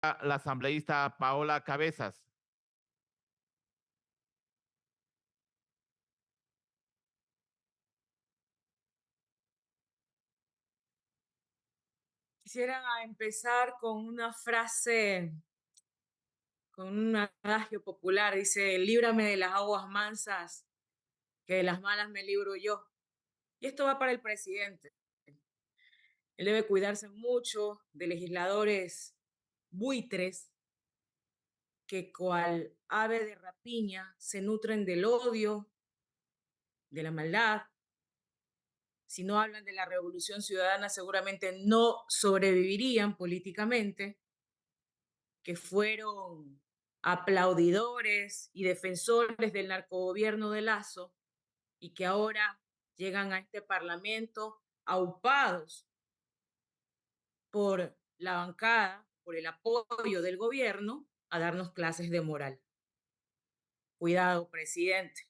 la asambleísta Paola Cabezas. Quisiera empezar con una frase, con un adagio popular. Dice, líbrame de las aguas mansas, que de las malas me libro yo. Y esto va para el presidente. Él debe cuidarse mucho de legisladores buitres que cual ave de rapiña se nutren del odio, de la maldad. Si no hablan de la revolución ciudadana, seguramente no sobrevivirían políticamente, que fueron aplaudidores y defensores del narcogobierno de Lazo y que ahora llegan a este parlamento aupados por la bancada, por el apoyo del gobierno, a darnos clases de moral. Cuidado, presidente.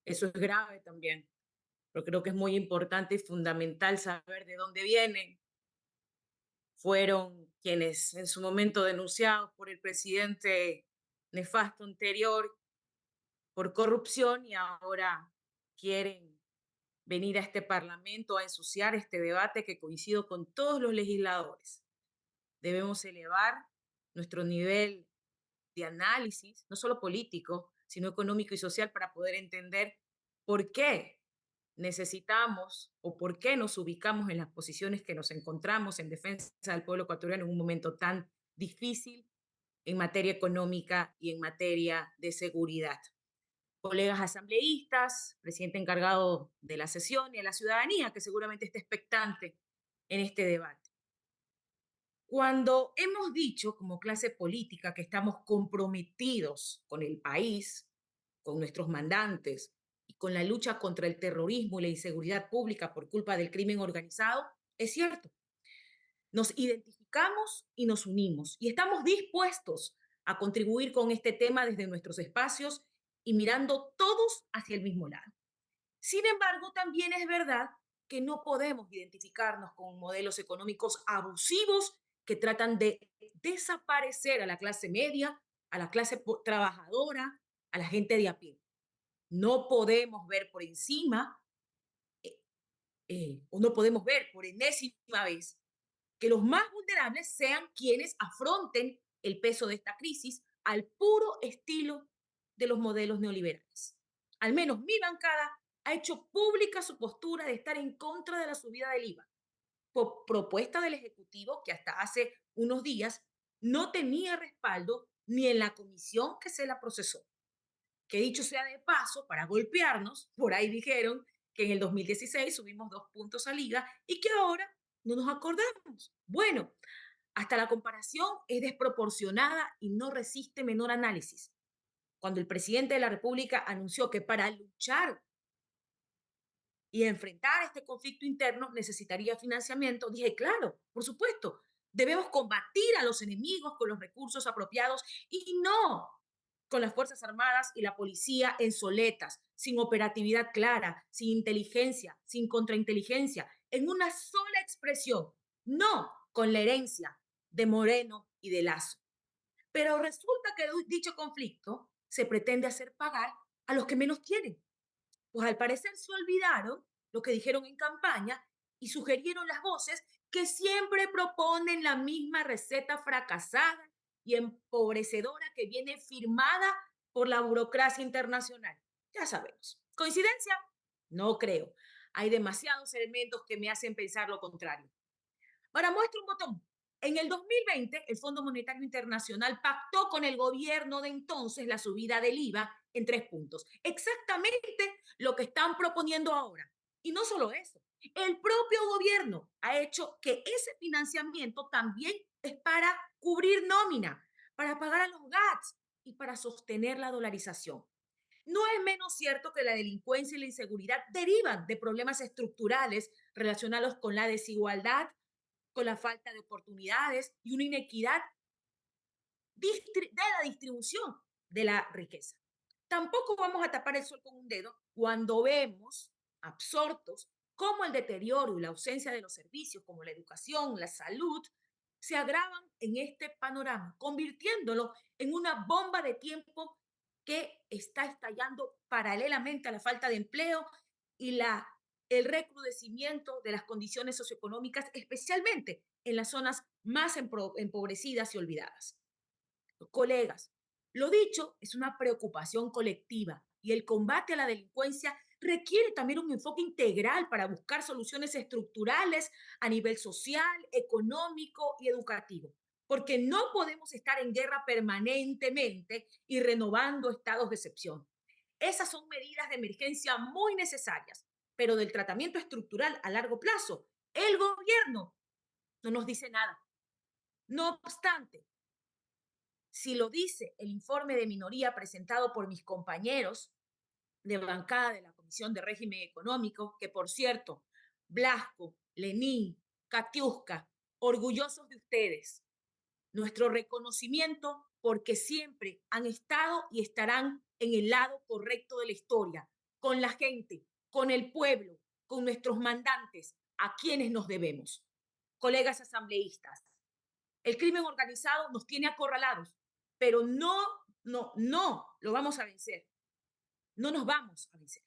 Eso es grave también, pero creo que es muy importante y fundamental saber de dónde vienen. Fueron quienes en su momento denunciados por el presidente nefasto anterior por corrupción y ahora quieren venir a este parlamento a ensuciar este debate que coincido con todos los legisladores. Debemos elevar nuestro nivel de análisis, no solo político, sino económico y social, para poder entender por qué necesitamos o por qué nos ubicamos en las posiciones que nos encontramos en defensa del pueblo ecuatoriano en un momento tan difícil en materia económica y en materia de seguridad. Colegas asambleístas, presidente encargado de la sesión y a la ciudadanía que seguramente está expectante en este debate. Cuando hemos dicho como clase política que estamos comprometidos con el país, con nuestros mandantes y con la lucha contra el terrorismo y la inseguridad pública por culpa del crimen organizado, es cierto. Nos identificamos y nos unimos y estamos dispuestos a contribuir con este tema desde nuestros espacios y mirando todos hacia el mismo lado. Sin embargo, también es verdad que no podemos identificarnos con modelos económicos abusivos que tratan de desaparecer a la clase media, a la clase trabajadora, a la gente de a pie. No podemos ver por encima o no podemos ver por enésima vez que los más vulnerables sean quienes afronten el peso de esta crisis al puro estilo de los modelos neoliberales. Al menos mi bancada ha hecho pública su postura de estar en contra de la subida del IVA, por propuesta del Ejecutivo que hasta hace unos días no tenía respaldo ni en la comisión que se la procesó. Que dicho sea de paso, para golpearnos, por ahí dijeron que en el 2016 subimos 2 puntos al IVA y que ahora no nos acordamos. Bueno, hasta la comparación es desproporcionada y no resiste menor análisis. Cuando el presidente de la República anunció que para luchar y enfrentar este conflicto interno necesitaría financiamiento, dije, claro, por supuesto, debemos combatir a los enemigos con los recursos apropiados y no con las Fuerzas Armadas y la policía en soletas, sin operatividad clara, sin inteligencia, sin contrainteligencia, en una sola expresión, no con la herencia de Moreno y de Lazo. Pero resulta que dicho conflicto se pretende hacer pagar a los que menos tienen. Pues al parecer se olvidaron lo que dijeron en campaña y sugirieron las voces que siempre proponen la misma receta fracasada y empobrecedora que viene firmada por la burocracia internacional. Ya sabemos. ¿Coincidencia? No creo. Hay demasiados elementos que me hacen pensar lo contrario. Ahora muestro un botón. En el 2020, el Fondo Monetario Internacional pactó con el gobierno de entonces la subida del IVA en 3 puntos. Exactamente lo que están proponiendo ahora. Y no solo eso, el propio gobierno ha hecho que ese financiamiento también es para cubrir nómina, para pagar a los GATS y para sostener la dolarización. No es menos cierto que la delincuencia y la inseguridad derivan de problemas estructurales relacionados con la desigualdad, con la falta de oportunidades y una inequidad de la distribución de la riqueza. Tampoco vamos a tapar el sol con un dedo cuando vemos absortos cómo el deterioro y la ausencia de los servicios como la educación, la salud, se agravan en este panorama, convirtiéndolo en una bomba de tiempo que está estallando paralelamente a la falta de empleo y el recrudecimiento de las condiciones socioeconómicas, especialmente en las zonas más empobrecidas y olvidadas. Colegas, lo dicho es una preocupación colectiva y el combate a la delincuencia requiere también un enfoque integral para buscar soluciones estructurales a nivel social, económico y educativo, porque no podemos estar en guerra permanentemente y renovando estados de excepción. Esas son medidas de emergencia muy necesarias, pero del tratamiento estructural a largo plazo, el gobierno no nos dice nada. No obstante, si lo dice el informe de minoría presentado por mis compañeros de bancada de la Comisión de Régimen Económico, que por cierto, Blasco, Lenín, Katiuska, orgullosos de ustedes, nuestro reconocimiento porque siempre han estado y estarán en el lado correcto de la historia, con la gente, con el pueblo, con nuestros mandantes, a quienes nos debemos. Colegas asambleístas, el crimen organizado nos tiene acorralados, pero no lo vamos a vencer. No nos vamos a vencer.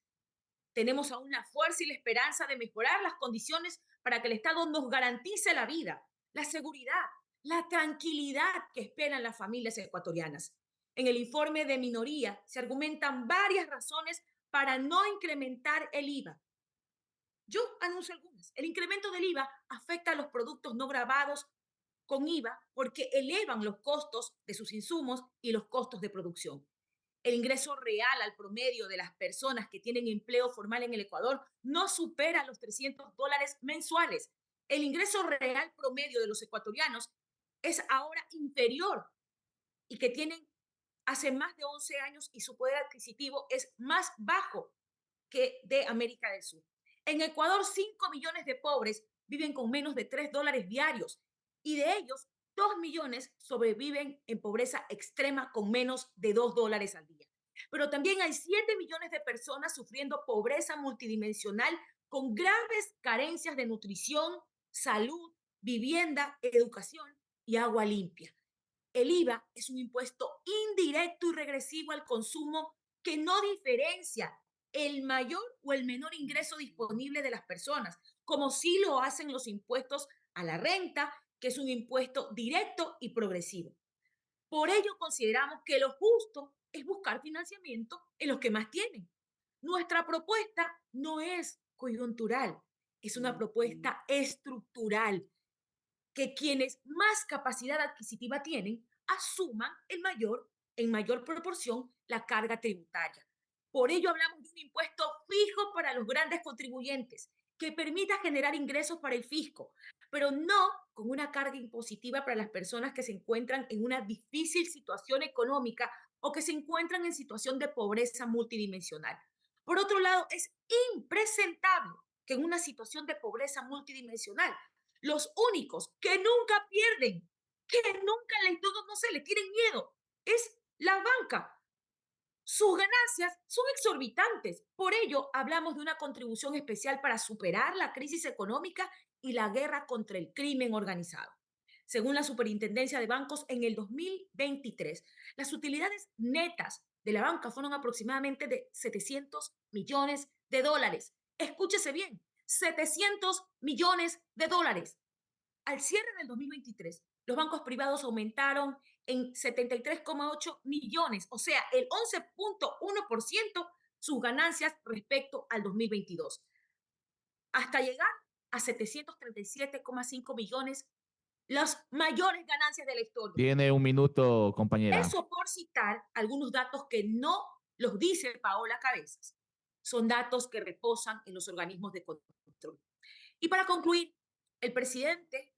Tenemos aún la fuerza y la esperanza de mejorar las condiciones para que el Estado nos garantice la vida, la seguridad, la tranquilidad que esperan las familias ecuatorianas. En el informe de minoría se argumentan varias razones para no incrementar el IVA. Yo anuncio algunas. El incremento del IVA afecta a los productos no gravados con IVA porque elevan los costos de sus insumos y los costos de producción. El ingreso real al promedio de las personas que tienen empleo formal en el Ecuador no supera los $300 mensuales. El ingreso real promedio de los ecuatorianos es ahora inferior y que tienen hace más de 11 años y su poder adquisitivo es más bajo que de América del Sur. En Ecuador, 5 millones de pobres viven con menos de $3 diarios y de ellos, 2 millones sobreviven en pobreza extrema con menos de $2 al día. Pero también hay 7 millones de personas sufriendo pobreza multidimensional con graves carencias de nutrición, salud, vivienda, educación y agua limpia. El IVA es un impuesto indirecto y regresivo al consumo que no diferencia el mayor o el menor ingreso disponible de las personas, como sí lo hacen los impuestos a la renta, que es un impuesto directo y progresivo. Por ello, consideramos que lo justo es buscar financiamiento en los que más tienen. Nuestra propuesta no es coyuntural, es una propuesta estructural que quienes más capacidad adquisitiva tienen asuman en mayor proporción la carga tributaria. Por ello hablamos de un impuesto fijo para los grandes contribuyentes que permita generar ingresos para el fisco, pero no con una carga impositiva para las personas que se encuentran en una difícil situación económica o que se encuentran en situación de pobreza multidimensional. Por otro lado, es impresentable que en una situación de pobreza multidimensional los únicos que nunca pierden, que nunca no se le tienen miedo, es la banca. Sus ganancias son exorbitantes. Por ello, hablamos de una contribución especial para superar la crisis económica y la guerra contra el crimen organizado. Según la Superintendencia de Bancos, en el 2023, las utilidades netas de la banca fueron aproximadamente de $700 millones. Escúchese bien, $700 millones. Al cierre del 2023, los bancos privados aumentaron en 73,8 millones, o sea, el 11,1% sus ganancias respecto al 2022, hasta llegar a 737,5 millones, las mayores ganancias de la historia. Tiene un minuto, compañera. Eso por citar algunos datos que no los dice Paola Cabezas. Son datos que reposan en los organismos de control. Y para concluir, el presidente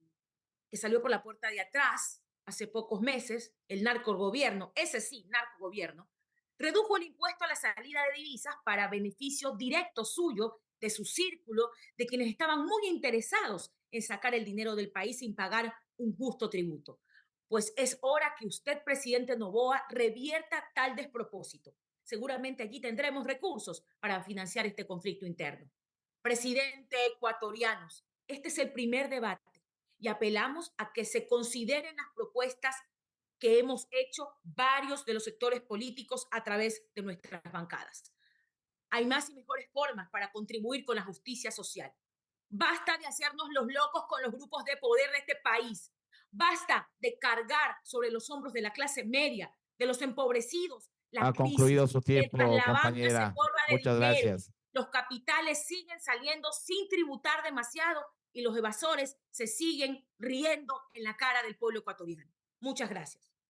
que salió por la puerta de atrás hace pocos meses, el narcogobierno, ese sí, narcogobierno, redujo el impuesto a la salida de divisas para beneficio directo suyo, de su círculo, de quienes estaban muy interesados en sacar el dinero del país sin pagar un justo tributo. Pues es hora que usted, presidente Noboa, revierta tal despropósito. Seguramente allí tendremos recursos para financiar este conflicto interno. Presidente ecuatorianos, este es el primer debate y apelamos a que se consideren las propuestas que hemos hecho varios de los sectores políticos a través de nuestras bancadas. Hay más y mejores formas para contribuir con la justicia social. Basta de hacernos los locos con los grupos de poder de este país. Basta de cargar sobre los hombros de la clase media, de los empobrecidos, la Ha crisis, concluido su mientras tiempo, la banca se compañera. forra de Muchas dinero, gracias. los capitales siguen saliendo sin tributar demasiado y los evasores se siguen riendo en la cara del pueblo ecuatoriano. Muchas gracias.